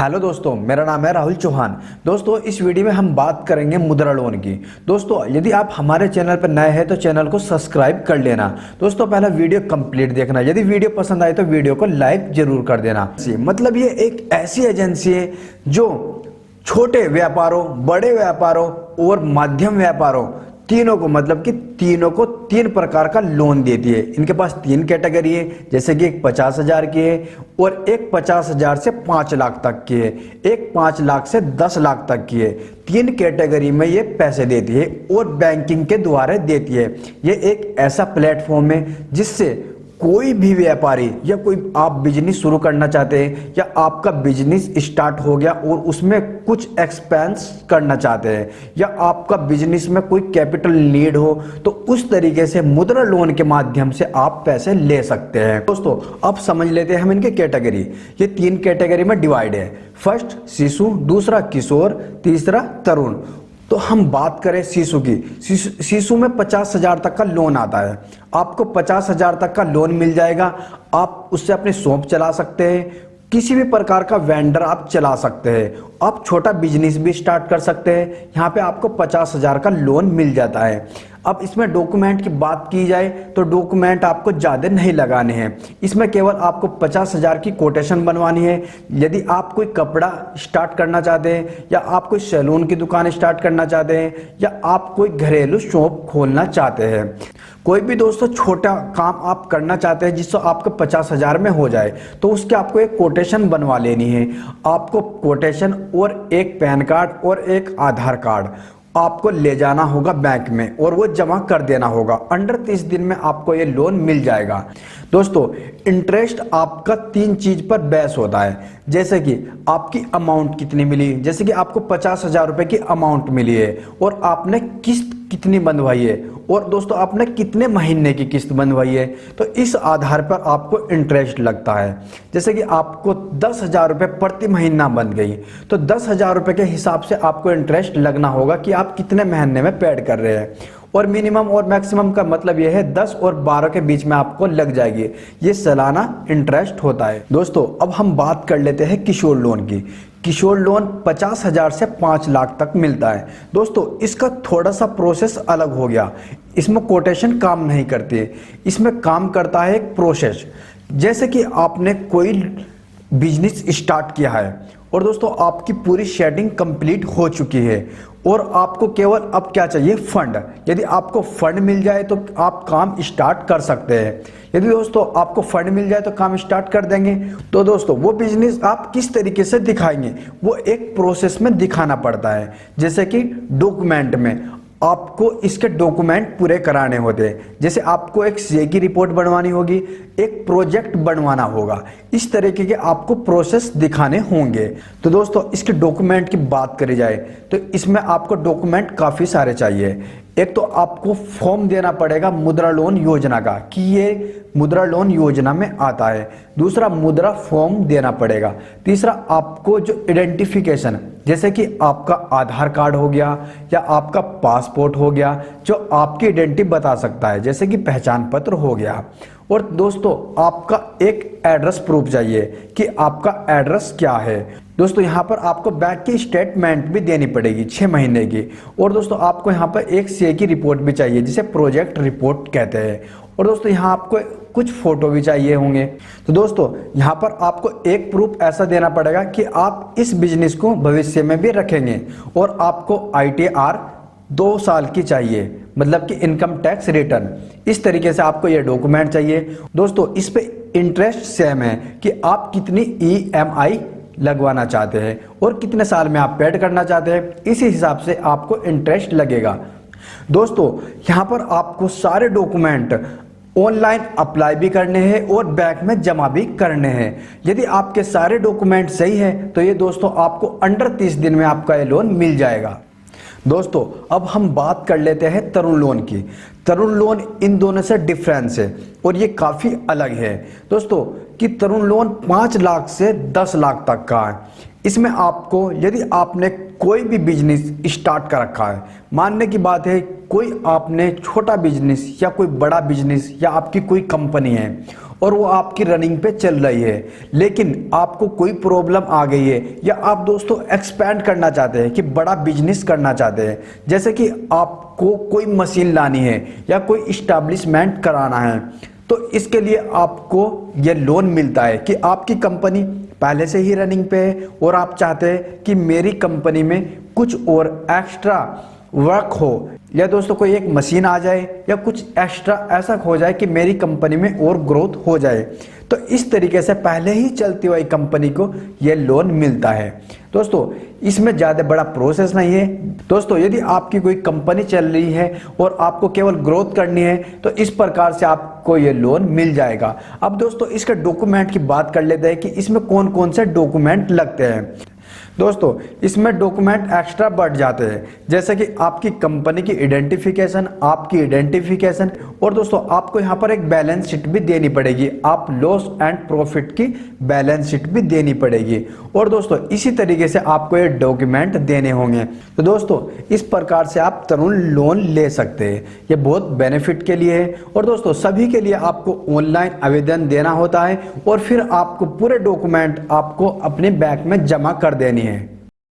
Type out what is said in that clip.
Hello दोस्तों, मेरा नाम है राहुल चौहान। दोस्तों, इस वीडियो में हम बात करेंगे मुद्रा लोन की। दोस्तों, यदि आप हमारे चैनल पर नए हैं तो चैनल को सब्सक्राइब कर लेना। दोस्तों, पहला वीडियो कंप्लीट देखना। यदि वीडियो पसंद आए तो वीडियो को लाइक जरूर कर देना। मतलब ये एक ऐसी एजेंसी है जो छोटे व्यापारों, बड़े व्यापारों और मध्यम व्यापारों तीनों को, मतलब कि तीनों को 3 प्रकार का लोन देती है। इनके पास 3 कैटेगरी है, जैसे कि एक 50,000 की है और एक 50,000 से 5 लाख तक की है, एक 5 लाख से 10 लाख तक की है। 3 कैटेगरी में ये पैसे देती है और बैंकिंग के द्वारा देती है। ये एक ऐसा प्लेटफॉर्म है जिससे कोई भी व्यापारी या कोई आप बिजनेस शुरू करना चाहते हैं या आपका बिजनेस स्टार्ट हो गया और उसमें कुछ एक्सपेंस करना चाहते हैं या आपका बिजनेस में कोई कैपिटल नीड हो, तो उस तरीके से मुद्रा लोन के माध्यम से आप पैसे ले सकते हैं। दोस्तों, अब समझ लेते हैं हम इनके कैटेगरी। ये 3 कैटेगरी में डिवाइड है। फर्स्ट शिशु, दूसरा किशोर, तीसरा तरुण। तो हम बात करें शिशु की। शिशु में 50,000 तक का लोन आता है। आपको 50,000 तक का लोन मिल जाएगा। आप उससे अपनी शॉप चला सकते हैं, किसी भी प्रकार का वेंडर आप चला सकते हैं, आप छोटा बिजनेस भी स्टार्ट कर सकते हैं। यहाँ पे आपको 50,000 का लोन मिल जाता है। अब इसमें डॉक्यूमेंट की बात की जाए तो डॉक्यूमेंट आपको ज़्यादा नहीं लगाने हैं। इसमें केवल आपको 50,000 की कोटेशन बनवानी है। यदि आप कोई कपड़ा स्टार्ट करना चाहते हैं या आप कोई सैलून की दुकान स्टार्ट करना चाहते हैं या आप कोई घरेलू शॉप खोलना चाहते हैं, कोई भी दोस्तों छोटा काम आप करना चाहते हैं जिससे आपको 50,000 में हो जाए, तो उसके आपको एक कोटेशन बनवा लेनी है। आपको कोटेशन और एक पैन कार्ड और एक आधार कार्ड आपको ले जाना होगा बैंक में और वो जमा कर देना होगा। अंडर 30 दिन में आपको ये लोन मिल जाएगा। दोस्तों, इंटरेस्ट आपका 3 चीज पर बेस होता है, जैसे कि आपकी अमाउंट कितनी मिली। जैसे कि आपको 50,000 रुपए की अमाउंट मिली है और आपने किस्त कितनी बंधवाई है और दोस्तों आपने कितने महीने की किस्त बंधवाई है, तो इस आधार पर आपको इंटरेस्ट लगता है। जैसे कि आपको 10,000 रुपये प्रति महीना बन गई, तो 10,000 रुपये के हिसाब से आपको इंटरेस्ट लगना होगा कि आप कितने महीने में पेड कर रहे हैं। और मिनिमम और मैक्सिमम का मतलब यह है 10 और 12 के बीच में आपको लग जाएगी। ये सालाना इंटरेस्ट होता है। दोस्तों, अब हम बात कर लेते हैं किशोर लोन की। किशोर लोन 50,000 से 5 लाख तक मिलता है। दोस्तों, इसका थोड़ा सा प्रोसेस अलग हो गया। इसमें कोटेशन काम नहीं करती, इसमें काम करता है एक प्रोसेस। जैसे कि आपने कोई बिजनेस स्टार्ट किया है और दोस्तों आपकी पूरी सेटिंग कंप्लीट हो चुकी है और आपको केवल अब क्या चाहिए, फंड। यदि आपको फंड मिल जाए तो आप काम स्टार्ट कर सकते हैं। यदि दोस्तों आपको फंड मिल जाए तो काम स्टार्ट कर देंगे। तो दोस्तों वो बिजनेस आप किस तरीके से दिखाएंगे, वो एक प्रोसेस में दिखाना पड़ता है। जैसे कि डॉक्यूमेंट में आपको इसके डॉक्यूमेंट पूरे कराने होते हैं। जैसे आपको एक सीए की रिपोर्ट बनवानी होगी, एक प्रोजेक्ट बनवाना होगा, इस तरीके के आपको प्रोसेस दिखाने होंगे। तो दोस्तों, इसके डॉक्यूमेंट की बात करी जाए तो इसमें आपको डॉक्यूमेंट काफ़ी सारे चाहिए। एक तो आपको फॉर्म देना पड़ेगा मुद्रा लोन योजना का कि ये मुद्रा लोन योजना में आता है। दूसरा, मुद्रा फॉर्म देना पड़ेगा। तीसरा, आपको जो आइडेंटिफिकेशन, जैसे कि आपका आधार कार्ड हो गया या आपका पासपोर्ट हो गया, जो आपकी आइडेंटिटी बता सकता है, जैसे कि पहचान पत्र हो गया। और दोस्तों, आपका एक एड्रेस प्रूफ चाहिए कि आपका एड्रेस क्या है। दोस्तों, यहाँ पर आपको बैंक की स्टेटमेंट भी देनी पड़ेगी 6 महीने की। और दोस्तों, आपको यहाँ पर एक सीए की रिपोर्ट भी चाहिए, जिसे प्रोजेक्ट रिपोर्ट कहते हैं। और दोस्तों, यहाँ आपको कुछ फोटो भी चाहिए होंगे। तो दोस्तों, यहाँ पर आपको एक प्रूफ ऐसा देना पड़ेगा कि आप इस बिजनेस को भविष्य में भी रखेंगे। और आपको ITR 2 साल की चाहिए, मतलब कि इनकम टैक्स रिटर्न। इस तरीके से आपको ये डॉक्यूमेंट चाहिए। दोस्तों, इस पे इंटरेस्ट सेम है कि आप कितनी EMI लगवाना चाहते हैं और कितने साल में आप पेड करना चाहते हैं, इसी हिसाब से आपको इंटरेस्ट लगेगा। दोस्तों, यहाँ पर आपको सारे डॉक्यूमेंट ऑनलाइन अप्लाई भी करने हैं और बैंक में जमा भी करने हैं। यदि आपके सारे डॉक्यूमेंट सही है तो ये दोस्तों आपको अंडर 30 दिन में आपका ये लोन मिल जाएगा। दोस्तों, अब हम बात कर लेते हैं तरुण लोन की। तरुण लोन इन दोनों से डिफरेंस है और ये काफ़ी अलग है दोस्तों कि तरुण लोन 5 लाख से 10 लाख तक का है। इसमें आपको, यदि आपने कोई भी बिजनेस स्टार्ट कर रखा है, मानने की बात है कोई आपने छोटा बिजनेस या कोई बड़ा बिजनेस या आपकी कोई कंपनी है और वो आपकी रनिंग पे चल रही है, लेकिन आपको कोई प्रॉब्लम आ गई है या आप दोस्तों एक्सपैंड करना चाहते हैं कि बड़ा बिजनेस करना चाहते हैं, जैसे कि आपको कोई मशीन लानी है या कोई इस्टेब्लिशमेंट कराना है, तो इसके लिए आपको ये लोन मिलता है कि आपकी कंपनी पहले से ही रनिंग पे है और आप चाहते हैं कि मेरी कंपनी में कुछ और एक्स्ट्रा वर्क हो, या दोस्तों कोई एक मशीन आ जाए या कुछ एक्स्ट्रा ऐसा हो जाए कि मेरी कंपनी में और ग्रोथ हो जाए, तो इस तरीके से पहले ही चलती हुई कंपनी को यह लोन मिलता है। दोस्तों इसमें ज़्यादा बड़ा प्रोसेस नहीं है। दोस्तों यदि आपकी कोई कंपनी चल रही है और आपको केवल ग्रोथ करनी है तो इस प्रकार से आपको ये लोन मिल जाएगा। अब दोस्तों इसके डॉक्यूमेंट की बात कर लेते हैं कि इसमें कौन कौन से डॉक्यूमेंट लगते हैं। दोस्तों इसमें डॉक्यूमेंट एक्स्ट्रा बढ़ जाते हैं, जैसे कि आपकी कंपनी की आइडेंटिफिकेशन, आपकी आइडेंटिफिकेशन, और दोस्तों आपको यहाँ पर एक बैलेंस शीट भी देनी पड़ेगी, आप लॉस एंड प्रॉफिट की बैलेंस शीट भी देनी पड़ेगी, और दोस्तों इसी तरीके से आपको ये डॉक्यूमेंट देने होंगे। तो दोस्तों इस प्रकार से आप तरुण लोन ले सकते हैं, ये बहुत बेनिफिट के लिए है। और दोस्तों सभी के लिए आपको ऑनलाइन आवेदन देना होता है और फिर आपको पूरे डॉक्यूमेंट आपको अपने बैंक में जमा कर देनी है।